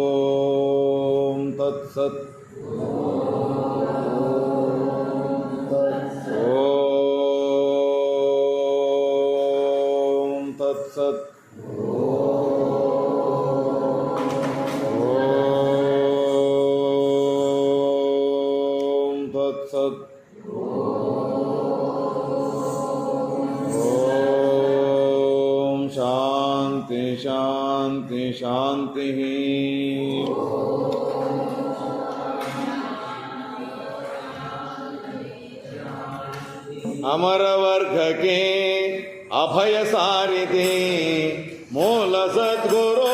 Speaker 6: ಓಂ ತತ್ಸತ್ ಓಂ ತತ್ಸತ್ ಓಂ ತತ್ಸತ್ ಓಂ ಶಾಂತಿ ಶಾಂತಿ ಶಾಂತಿ ಅಮರವರ್ಗಕ್ಕೆ ಅಭಯ ಸಾರಿದೆ ಮೂಲ ಸದ್ಗುರು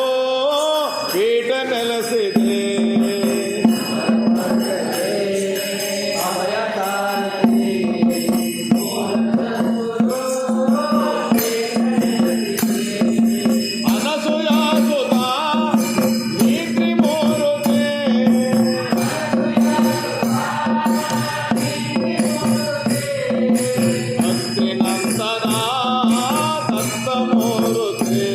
Speaker 6: ಪೀಠ ನೆಲೆಸಿದೆ ಅನಸೂಯಾಸುತ ನೀತ್ರಿಮೂರುತೆ ಭಕ್ತಿನಂದನ ದತ್ತಮೂರುತೆ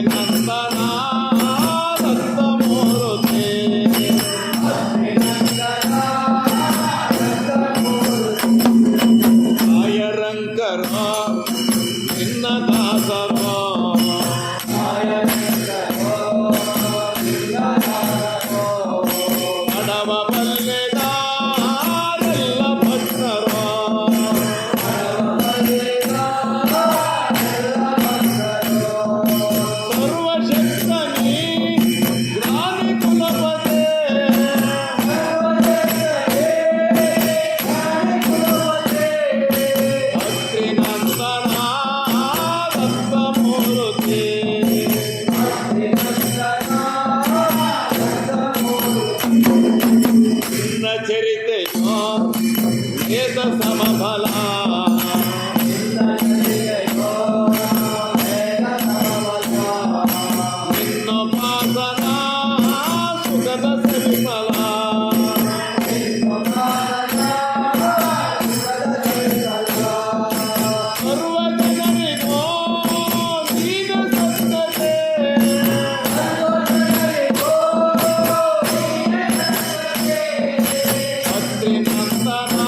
Speaker 2: ನಂದನ ದತ್ತಮೂರ್ತಿ ಆಯರಂಕರ ನಿನ್ನ ದಾಸರ ನಡವ ಬಲ್ಲೆದಾರೆಲ್ಲ ಭಕ್ತರ ಸರ್ವಶಕ್ತನಿ ಜ್ಞಾನಿ ಕುಲಪತೆ ಅತ್ರಿನಂದನ ದತ್ತಮೂರ್ತಿ ನಿನ್ನ ಚರಿತೆಯೋ ವೇದ ಸಮಫಲ ನಿನ್ನೋಪಾಸನ ಸುಖದ ಸವಿಫಲ ಸರ್ವ ಜನರಿಗೋ ನೀನು ಸತ್ತತೆ ಅತ್ರಿನಂದನ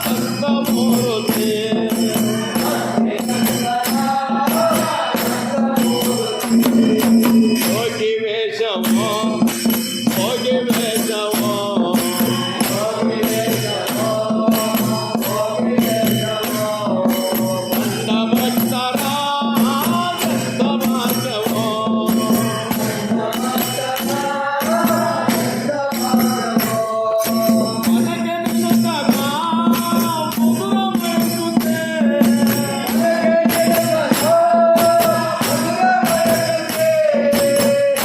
Speaker 2: ದತ್ತಮೂರ್ತಿ ಹೋಗಿ ವೇಷವೋ ಹೋಗಿ ವೇಷವೋ ಕಂಡ ಭಕ್ತರ ದತ್ತಮಾರ್ಗವೋ ಮನಗೆ ನಿನ್ನದ ಮುಗುರ ಬಯಸುತ್ತೆ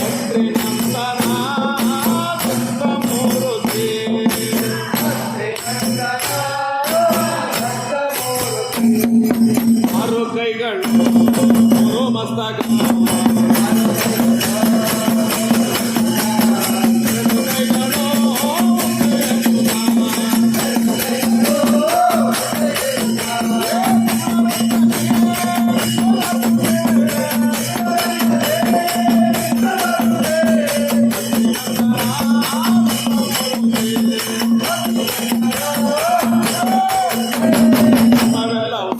Speaker 2: ಅತ್ರಿನಂದನ ದತ್ತಮೂರ್ತಿ ಆರು ಕೈಗಳು ಮೂರು ಮಸ್ತಕ ಎರಡು ಕೈಗಳು ಅವೆಲ್ಲವೂ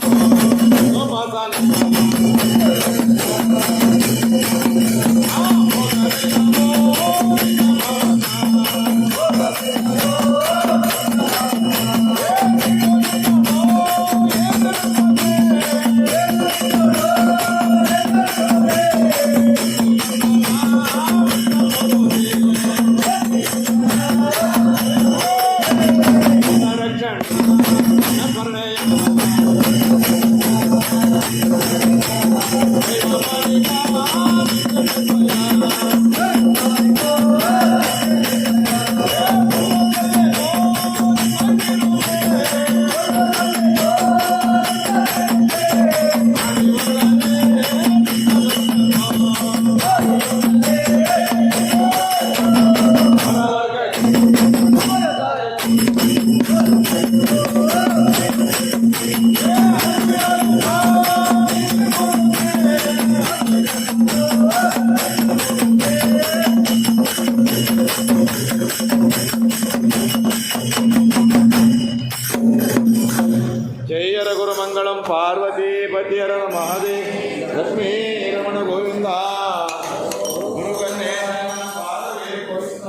Speaker 2: ಜಯ ಗುರು ಮಂಗಳಂ ಪಾರ್ವತಿ ಪತಿಯರ ಮಹಾದೇವ ಲಕ್ಷ್ಮೀ ರಮಣ ಗೋವಿಂದ ಗುರುಕನ್ಯೆ ಪಾರ್ವತಿ ಗೋವಿಂದ.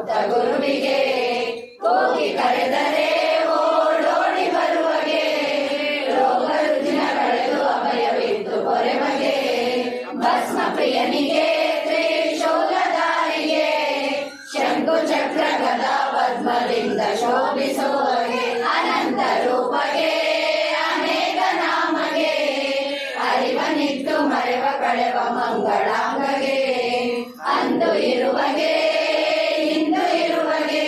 Speaker 4: ಹೊತ್ತ ಗುರುವಿಗೆ ಹೋಗಿ ಕರೆದರೆ ಓಡೋಡಿ ಬರುವಗೆ ರೋಗ ರುಜಿನ ಕಳೆದು ಅಭಯವಿದ್ದು ಪೊರೆಮಗೆ ಭಸ್ಮ ಪ್ರಿಯನಿಗೆ ತ್ರಿಶೂಲಧಾರಿಗೆ ಶಂಕು ಚಕ್ರ ಗದಾ ಪದ್ಮದಿಂದ ಶೋಭಿಸುವಗೆ ಅನಂತ ರೂಪಗೆ ಅನೇಕ ನಾಮಗೆ ಅರಿವನಿತ್ತು ಮರೆವ ಕಳೆವ ಮಂಗಳಾಂಗಗೆ ಅಂದು ಇರುವಗೆ ಇಂದು ಇರುವಗೆ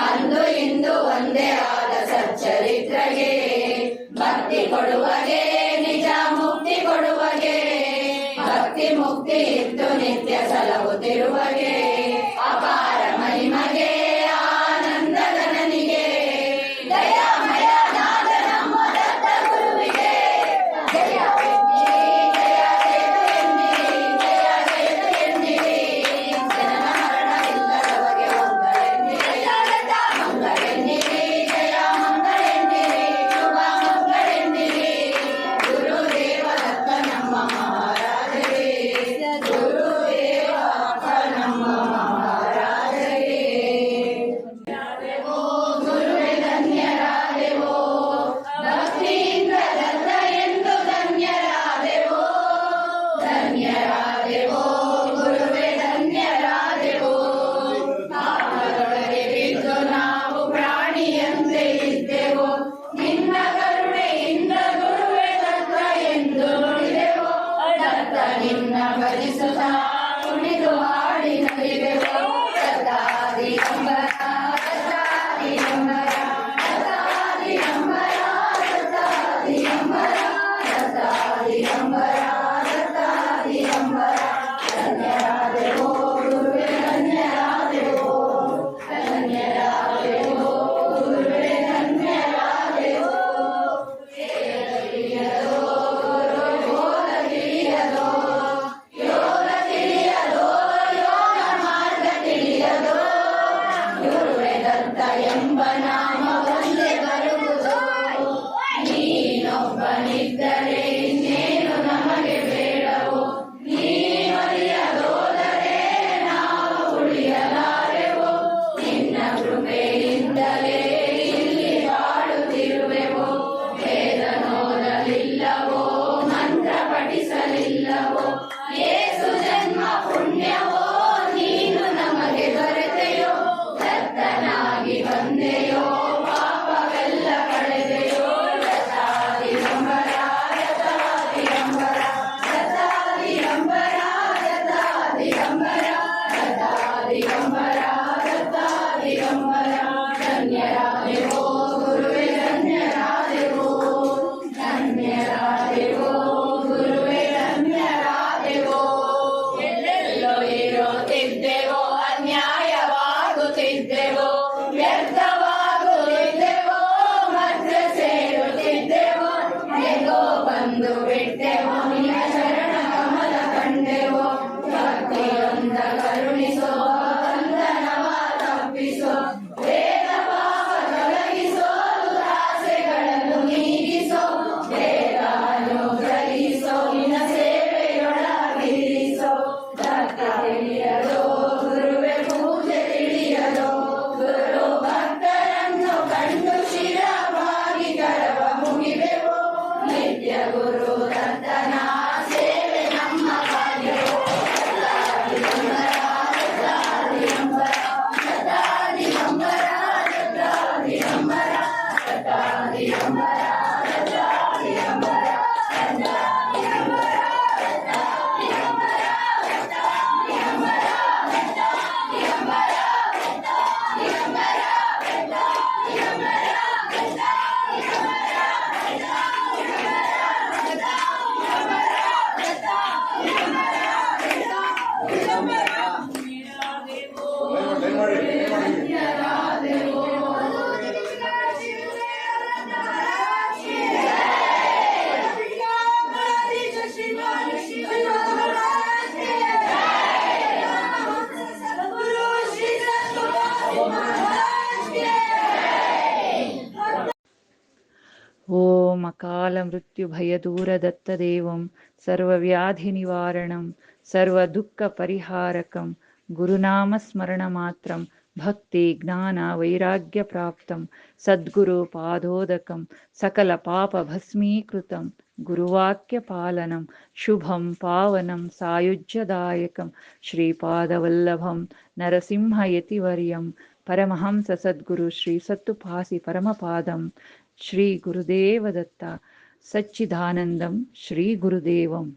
Speaker 4: ಅಂದು ಇಂದು ಒಂದೇ ಆದ ಸಚ್ಚರಿತ್ರಗೆ ಭಕ್ತಿ ಕೊಡುವಗೆ ನಿಜ ಮುಕ್ತಿ ಕೊಡುವಗೆ ಭಕ್ತಿ ಮುಕ್ತಿ ಇತ್ತು ನಿತ್ಯ ಸಲಹುತ್ತಿರುವಗೆ ಅಪಾರ ಮಹಿಮಗೆ ಆನಂದ ಗಣನಿಗೆ ದಯಾಮಯ ನಾದ ನಮ್ಮ ದತ್ತ ಗುರುವಿಗೆ ಜಯ ಎನ್ನಿರಿ, ಜಯ ಜಯತು ಎನ್ನಿರಿ, ಜಯ ಜಯತು ಎನ್ನಿರಿ. ಜನನ ಮರಣವಿಲ್ಲದವಗೆ ಮಂಗಳೆನ್ನಿರಿ, ಮಂಗಳೆನ್ನಿರಿ, ಜಯ ಮಂಗಳೆನ್ನಿರಿ, ಶುಭ ಮಂಗಳೆನ್ನಿರಿ. ಗುರುದೇವ ದತ್ತ ನಮ್ಮ ಮಹಾರಾಜರೇ, ಗುರುದೇವ ದತ್ತ ನಮ್ಮ ಮಹಾರಾಜರೇ. ಗುರುವೇ ಧನ್ಯರಾದೆವೋ, ಭಕ್ತಿಯಿಂದ ದತ್ತ ಎಂದು ಧನ್ಯರಾದೆವೋ, ಧನ್ಯರಾದೆವೋ ಗುರುವೇ ಧನ್ಯರಾದೆವೋ. ಪಾಪದೊಳಗೆ ಬಿದ್ದು ನಾವು ಪ್ರಾಣಿಯಂತೆ ಇದ್ದೆವು, ನಿನ್ನ ಕರುಣೆಯಿಂದ ಗುರುವೇ ದತ್ತ ಎಂದು ನುಡಿದೆವು. ದತ್ತ ನಿನ್ನ ಭಜಿಸುತ್ತಾ ಕುಣಿದು ಹಾಡಿ ನಲಿದೆವು. ದತ್ತಾದಿಗಂಬರ, ದತ್ತಾದಿಗಂಬರ, ದತ್ತಾದಿಗಂಬರ, ದತ್ತಾದಿಗಂಬರ, ದತ್ತಾದಿಗಂಬರ, ದತ್ತಾದಿಗಂಬರ. ಧನ್ಯರಾದೆವೋ ಗುರುವೇ ಧನ್ಯರಾದೆವೋ, ಧನ್ಯರಾದೆವೋ ಗುರುವೇ ಧನ್ಯರಾದೆವೋ. ವೇದ ತಿಳಿಯದೋ ಬೋಧ ತಿಳಿಯದೋ, ಯೋಗ ತಿಳಿಯದೋ ಯೋಗ ಮಾರ್ಗ ತಿಳಿಯದೋ. ಗುರುವೇ ದತ್ತ ಎಂಬ ನಾಮ ಒಂದೇ ಬರುವುದೋ. ನೀನೊಬ್ಬನಿದ್ದರೆ ಇನ್ನೇನು ನಮಗೆ ಬೇಡವೋ. ನೀನೊಲಿಯದೋದರೆ ನಾವು ಉಳಿಯಲಾರೆವೋ. ನಿನ್ನ ಕೃಪೆಯಿಂದಲೇ ಇಲ್ಲಿ ಬಾಳುತ್ತಿರುವೆವೋ. ವೇದ ನೋದಲಿಲ್ಲವೋ, ಮಂತ್ರ ಪಠಿಸಲಿಲ್ಲವೋ. ಏಸು ಜನ್ಮ ಪುಣ್ಯವೋ, ನೀನು ನಮಗೆ ದೊರೆತೆಯೋ. ದತ್ತನಾಗಿ ಬಂದೆಯೋ, ಪಾಪವೆಲ್ಲ ಕಳೆದೆಯೋ. ದತ್ತಾದಿಗಂಬರ, ದತ್ತಾದಿಗಂಬರ, ದತ್ತಾದಿಗಂಬರ, ದತ್ತಾದಿಗಂಬರ, ದತ್ತಾದಿಗಂಬರ, ದತ್ತಾದಿಗಂಬರ. ಧನ್ಯರಾದೆವೋ ಗುರುವೇ ಧನ್ಯರಾದೆವೋ, ಧನ್ಯರಾದೆವೋ ಗುರುವೇ ಧನ್ಯರಾದೆವೋ. ಎಲ್ಲೆಲ್ಲೋ ಇರುತ್ತಿದ್ದೆವೋ, ಅನ್ಯಾಯವಾಗುತ್ತಿದ್ದೆವೋ, ವ್ಯರ್ಥವಾಗುತ್ತಿದ್ದೆವೋ, ಮತ್ತೆ ಸೇರುತ್ತಿದ್ದೆವೋ. ಹೇಗೋ ಬಂದು ಬಿಟ್ಟೆವೋ, ನಿನ್ನ ಶರಣ ಕಮಲ ಕಂಡೆವೋ. ಭಕ್ತಿಯೊಂದ ಕರುಣಿಸೋ, ಬಂಧನವ ತಪ್ಪಿಸೋ. ವೇದ ಪಾಪ ತೊಲಗಿಸೋ, ದುರಾಸೆಗಳನ್ನು ನೀಗಿಸೋ. ಬೇಗ ಅನುಗ್ರಹಿಸೋ, ನಿನ್ನ ಸೇವೆಯೊಳಗಿರಿಸೋ. ದತ್ತ ತಿಳಿಯದೋ ಗುರುವೇ ಪೂಜೆ ತಿಳಿಯದೋ. ಗುರು ಭಕ್ತರನ್ನು ಕಂಡು ಶಿರವಾಗಿ ಕರವ ಮುಗಿವೆವೋ. ನಿತ್ಯ ಗುರು ದತ್ತನ ಸೇವೆ ನಮ್ಮ ಕಾರ್ಯವೋ. ದತ್ತಾದಿಗಂಬರ, ದತ್ತಾದಿಗಂಬರ, ದತ್ತಾದಿಗಂಬರ, ದತ್ತಾದಿಗಂಬರ, ದತ್ತಾದಿಗಂಬರ, ದತ್ತಾದಿಗಂಬರ, ದತ್ತಾದಿಗಂಬರ,
Speaker 5: ಓಂ ಅಕಾಲ ಮೃತ್ಯು ಭಯ ದೂರ ದತ್ತದೇವಂ ಸರ್ವವ್ಯಾಧಿ ನಿವಾರಣಂ ಸರ್ವ ದುಃಖ ಪರಿಹಾರಕಂ गुरुनामस्मरणमात्रं भक्ति ज्ञानवैराग्यप्राप्तं सद्गुरुपादोदकं सकलपापभस्मीकृतं गुरुवाक्यपालनं शुभं पावनं सायुज्यदायकं श्रीपादवल्लभं नरसिंहयतिवर्यं परमहंस सद्गुरु श्री सत्तुपासि परमपादं श्री गुरुदेवदत्त सच्चिदानन्दं श्री गुरुदेवं